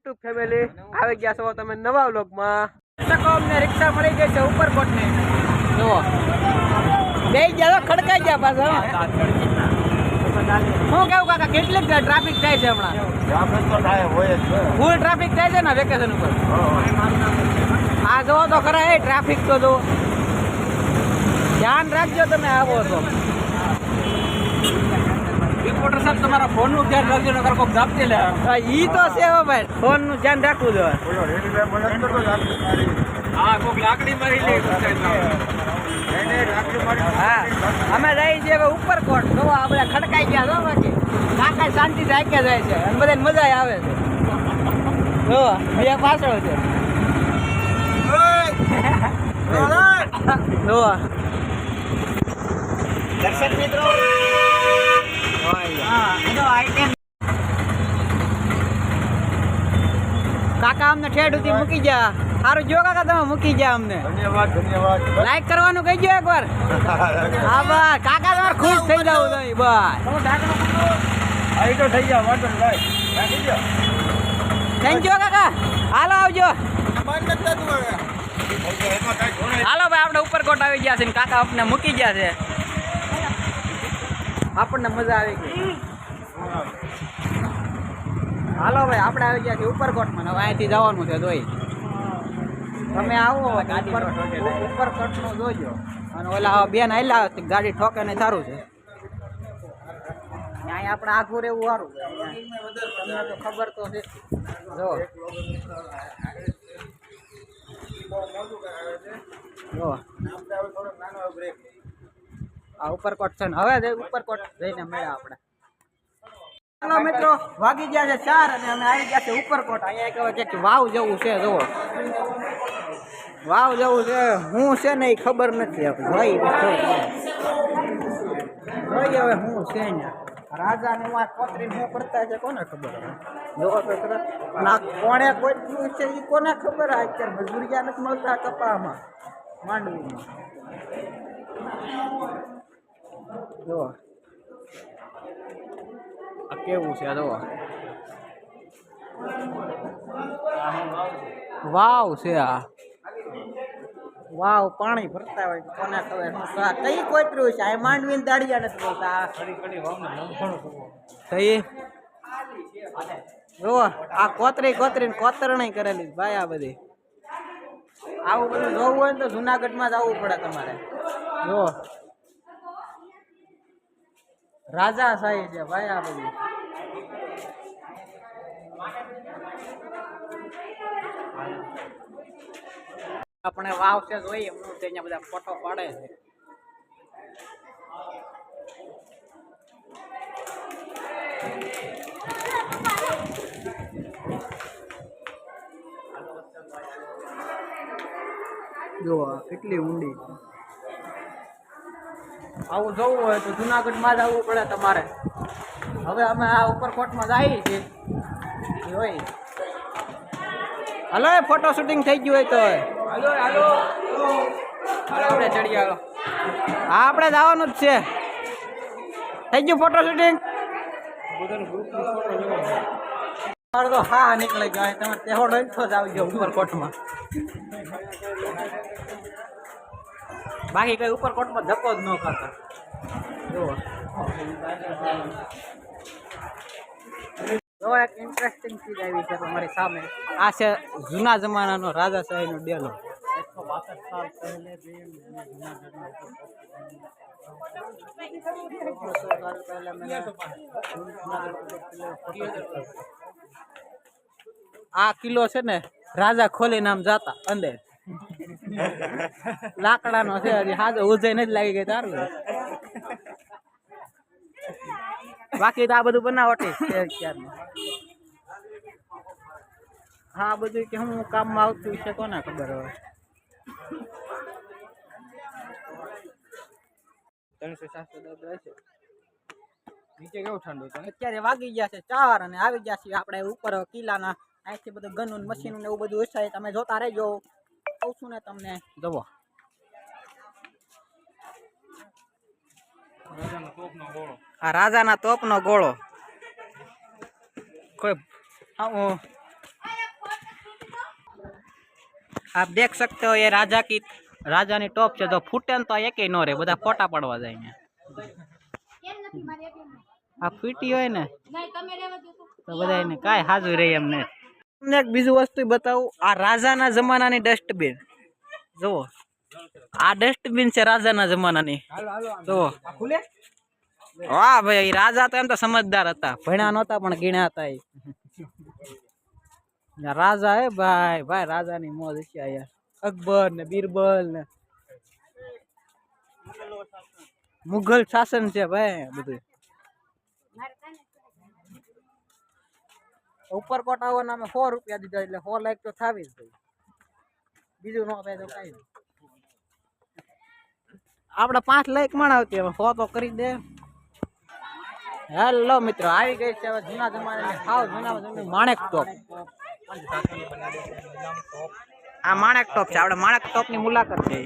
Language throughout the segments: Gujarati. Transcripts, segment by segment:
યુટ્યુબ ફેમિલી આવી ગયા છો તમે નવા વ્લોગમાં. અમને રિક્ષા મળી ગઈ છે ઉપરકોટ ની. જુઓ બે ગયા ખડકાઈ ગયા પાછા. શું કેવું કાકા કેટલીક ટ્રાફિક થાય છે હમણાં? ફૂલ ટ્રાફિક થાય છે ને વેકેશન ઉપર. આ જોવો તો ખરા એ ટ્રાફિક તો જુઓ. ધ્યાન રાખજો તમે આવો તો. રિપોર્ટર સાહેબ તમારા ફોન નું ધ્યાન રાખજો નકર કોક દાબતી લે. ઈ તો છે હો ભાઈ, ફોન નું ધ્યાન રાખવું જોઈએ. હા કોક લાકડી મારી લે. હા અમે જઈએ છીએ હવે ઉપરકોટ. જો આપણે ખડકાઈ ગયા છો બાકી કાકા શાંતિ રાખી જાય છે અને બધાને મજા આવે છે. જો બે પાછળ છે. જો દર્શક મિત્રો કાકા અમને ઠેઠ સુધી મૂકી જા. સારું જો કાકા તમે મૂકી ગયા અમને. ધન્યવાદ ધન્યવાદ. લાઈક કરવાનું કહીજો એકવાર. હા બસ કાકા તમારે ખુશ થઈ જાવ તમે બસ. આવી તો થઈ જાવ વાંધો નહીં. થેન્ક યુ કાકા. હાલો આવજો. હાલો ભાઈ આપણે ઉપરકોટ આવી ગયા છે ને કાકા આપણે મૂકી ગયા છે. આપણને મજા આવી ગઈ. હાલો ભાઈ આપણે આવી ગયા છીએ ઉપરકોટમાં. હવે અહીંથી જવાનું છે દોઈ. તમે આવો ઉપરકોટનું જોજો. અને ઓલા બેન આવેલા ગાડી ઠોકે ને સારું છે. અહીંયા આપણે આખું રહેવું સારું. તમને તો ખબર તો છે. જો આ ઉપરકોટ છે ને હવે ઉપરકોટ જઈને મળ્યા આપણે. ચાલો મિત્રો વાગી ગયા છે 4 અને અમે આવી ગયા છે ઉપરકોટ. અહીંયા કહેવાય કે વાવ જવું છે. જુઓ વાવ જવું છે. હું છે ને એ ખબર નથી આપણે ભાઈ. જોઈએ હવે હું છે ને રાજા ને વાત કોતરી શું કરતા છે કોને ખબર. જોવો તો ના કોણે કોઈ છે એ કોને ખબર. અત્યારે મજૂરિયા નથી મળતા કપામાં માંડવીમાં. જો આ કેવું છે. જો વાવ છે. આ વાવ પાણી ભરતા હોય કોને ખબર કઈ કોતરું છે. આ માંડવીને દાડિયા નથી બોલતા. જો આ કોતરી કોતરણી કરેલી ભાઈ. આ બધી આવું બધું જોવું હોય ને તો જુનાગઢમાં જ આવવું પડે તમારે. જો રાજા શાહી છે ભાઈ. આ બધી આપણે વાવ છે જોઈએ હું અહીંયા બધા ફોટો પાડે છે. જો કેટલી ઊંડી છે. આવું જવું હોય તો જુનાગઢમાં જ આવવું પડે તમારે. હવે અમે આ ઉપરકોટમાં જઈએ છીએ. હલો ફોટો શૂટિંગ થઈ ગયું હોય તો આપણે ચડી આવો. હા આપણે જવાનું જ છે. થઈ ગયું ફોટો શૂટિંગ. તમારે તો હા નીકળી ગયા. તમે તહેવાર હોય તો જ આવી જાઓ ઉપરકોટમાં. બાકી કઈ ઉપરકોટમાં ધક્કો જ ન કરતા. જો એક ઇન્ટરેસ્ટિંગ ચીજ આવી છે તમારી સામે. આ છે જૂના જમાનાનો રાજાશાહીનો ડેલો. 162 સાલ પહેલે આ કિલ્લો છે ને રાજા ખોલી નામ જાતા અંદર. લાકડાનો છે. હજી હાજો ઉજે નથી લાગી ગઈ તારું. બાકી તો આ બધું બનાવટી છે અત્યારનું. હા બધું કે હું કામમાં આવતું છે કોને ખબર હવે. 300-400 હશે. નીચે કેવું ઠંડુ છે. અત્યારે વાગી ગયા છે 4 અને આવી ગયા છીએ આપણે ઉપર કિલ્લાના. અહીંથી બધું ગન મશીન ને એવું બધું હશે. તમે જોતા રહેજો. કહું છું ને તમને. જુઓ આ રાજાના તોપનો ગોળો. કોઈ आप देख सकते हो ये राजा ની टॉप છે तो फूटे तो एक नो रे બધા ફોટા પડવા જાય અહીંયા આ ફીટી હોય ને તો બધા એને કાઈ હાજુ રહી એમ ને તમને એક બીજું વસ્તુ બતાવું આ રાજાના જમાનાની ડસ્ટબિન જુઓ આ ડસ્ટબિન છે રાજાના જમાનાની જુઓ વાહ ભાઈ રાજા તો એમ તો સમજદાર હતા ભણ્યા નહોતા પણ ગીણ્યા હતા રાજા હે ભાઈ ભાઈ રાજાની મોજ છે યાર અકબર ને બીરબલ ને મુઘલ શાસન છે ભાઈ બધું ઉપરકોટ આવવાના અમે 100 રૂપિયા દીધા એટલે 100 લાખ તો થાવી જ ભાઈ બીજું ન થાય તો કઈ નહીં આપણે 5 લાખ માં આવતી હવે 100 તો કરી દે હેલો મિત્રો આવી ગઈ છે હવે જૂના જમાનાની હાવ જૂના માણેક ટોપ આ માણેક ટોપ છે આપણે માણેક ટોપ ની મુલાકાત છે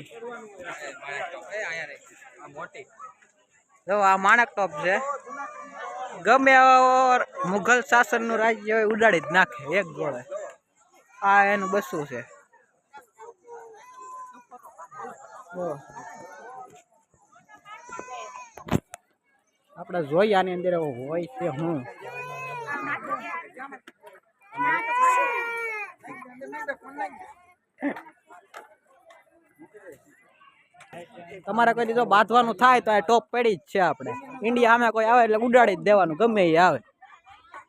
જો આ માણેક ટોપ છે ગમે મુઘલ શાસન નું રાજ્ય હોય ઉડાડી જ નાખે એક ગોળે આ એનું બસું છે આપણે જોઈએ આની અંદર હોય છે હું તમારે કોઈ દીધો બાંધવાનું થાય તો આ ટોપ પડી જ છે આપણે ઇન્ડિયા સામે કોઈ આવે એટલે ઉડાડી જ દેવાનું ગમે એ આવે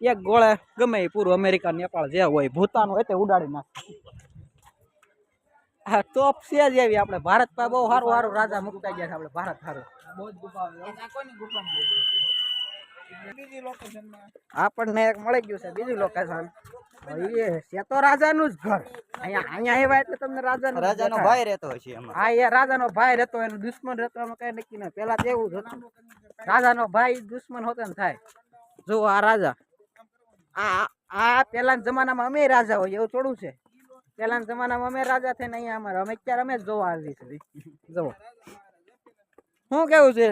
એક ગોળે ગમે એ પૂરું અમેરિકા નેપાળ જે હોય ભૂતાન હોય તે ઉડાડી નાખે હા ટોપ છે જ એવી આપણે ભારત પર બહુ સારું સારું રાજા મુકતા ગયા છે આપણે ભારત સારું આપણને એક મળી ગયું છે બીજું લોકેશન એ તો રાજાનું જ ઘર અહીંયા આવ્યા એટલે તમને રાજાનો ભાઈ રહેતો હોય છે હા એ રાજાનો ભાઈ રહેતો એનો દુશ્મન રહેતો એમાં કઈ નક્કી નહીં પેલા તો એવું જ હતું રાજાનો ભાઈ દુશ્મન હોતો ને થાય જો આ રાજા આ પેલાના જમાનામાં અમે રાજા હોય એવું થોડું છે પેલાના જમાનામાં અમે રાજા થઈને અહીંયા અમારે અમે અત્યારે અમે જ જોવા આવી છે જુઓ શું કેવું છે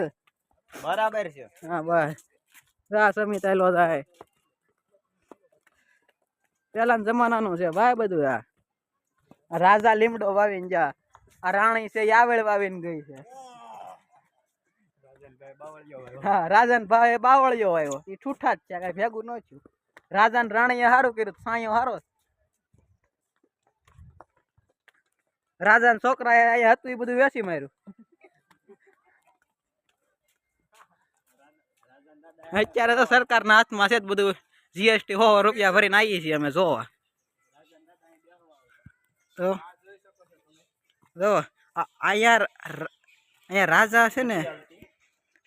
બરાબર છે હા બસ સમિત આયલો થાય પેલા જમાનાનું છે ભાઈ બધું આ રાજા લીમડો વાવીને જા આ રાણી છે યાવેળ વાવીને ગઈ છે હા રાજન ભાઈ બાવળિયો આવ્યો એ ઠૂઠા જ છે કઈ ભેગું ન થયું રાજા ને રાણીએ સારું કર્યું સાયો હારો રાજા છોકરા અહીંયા હતું એ બધું વેચી માર્યું અત્યારે તો સરકારના હાથમાં છે જ બધું જીએસટી 100 રૂપિયા ભરીને આવીએ છીએ અમે જોવા તો જો અહીંયા રાજા છે ને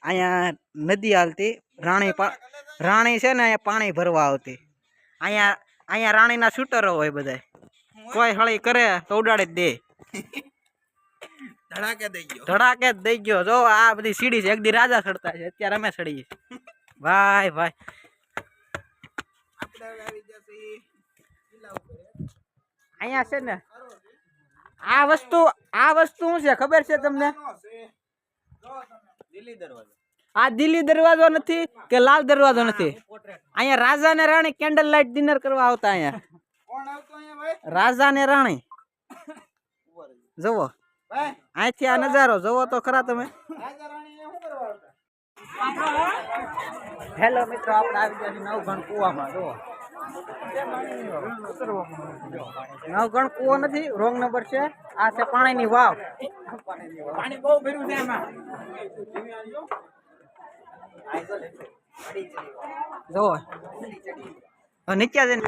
અહીંયા નદી હાલતી રાણી છે ને અહીંયા પાણી ભરવા આવતી અહીંયા રાણીના શૂટરો હોય બધા કોઈ હળી કરે તો ઉડાડી જ દે ધડાકે જ દઈ ગયો જો આ બધી સીડી છે એક દી રાજા ચડતા છે અત્યારે અમે ચડીએ ભાઈ ભાઈ અહીંયા છે ને આ વસ્તુ શું છે ખબર છે તમને આ દિલ્હી દરવાજો નથી કે લાલ દરવાજો નથી અહીંયા રાજા ને રાણી કેન્ડલ લાઇટ ડિનર કરવા આવતા અહીંયા રાજા ને રાણી જુઓ અહીંથી આ નજારો જોવો તો ખરા તમે હેલો મિત્રો આપણે આવી ગયા નવઘણ કુવામાં જુઓ નવઘણ કુવો નથી રોંગ નંબર છે આ છે પાણીની વાવ પાણી બહુ ભર્યું છે એમાં જુઓ નીચે જઈને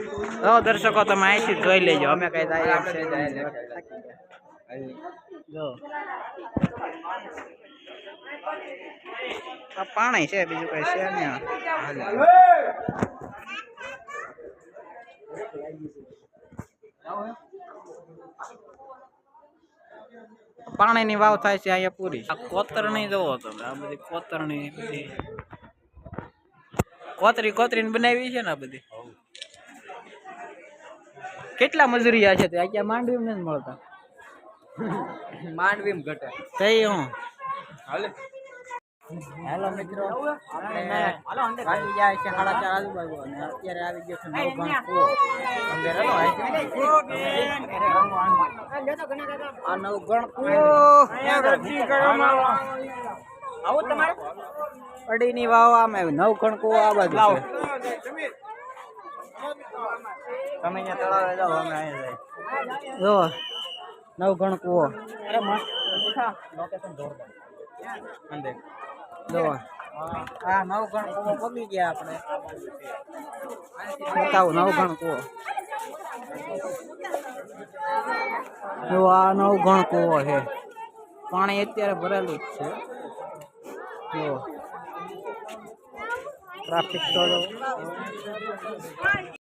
દર્શકો તમે અહીંથી જોઈ લેજો અમે કઈ જાય એમ છે જો આ પાણી છે બીજું કઈ છે નહીં પાણીની વાવ થાય છે અહીંયા પૂરી આ કોતરણી જોવો તમે આ બધી કોતરણી બધી કોતરીને બનાવી છે ને આ બધી કેટલા મજૂરિયા છે તે અહીંયા માંડવી નથી મળતા માંડવી ઘટે કઈ હું હાલે હેલો મિત્રો, આપણે વાગી જાય છે 4:30 આજુબાજુ અને અત્યારે આવી ગયો છે નવઘણ કૂવો. અંદર હેલો આ નવઘણ કૂવો આવું તમારે અડીની વાવ આમે નવઘણ કૂવો આ બાજુ છે. તમે અહીંયા તળાવે જાઓ, અમે અહીંયા જાય જો નવઘણ કૂવો. અરે મસ્ત લોકેશન જોરદાર અંદર જો આ નવઘણ કૂવો પગી ગયા આપણે. બતાવું નવઘણ કૂવો જો આ નવઘણ કૂવો છે. પાણી અત્યારે ભરેલું જ છે. જો ટ્રાફિક તો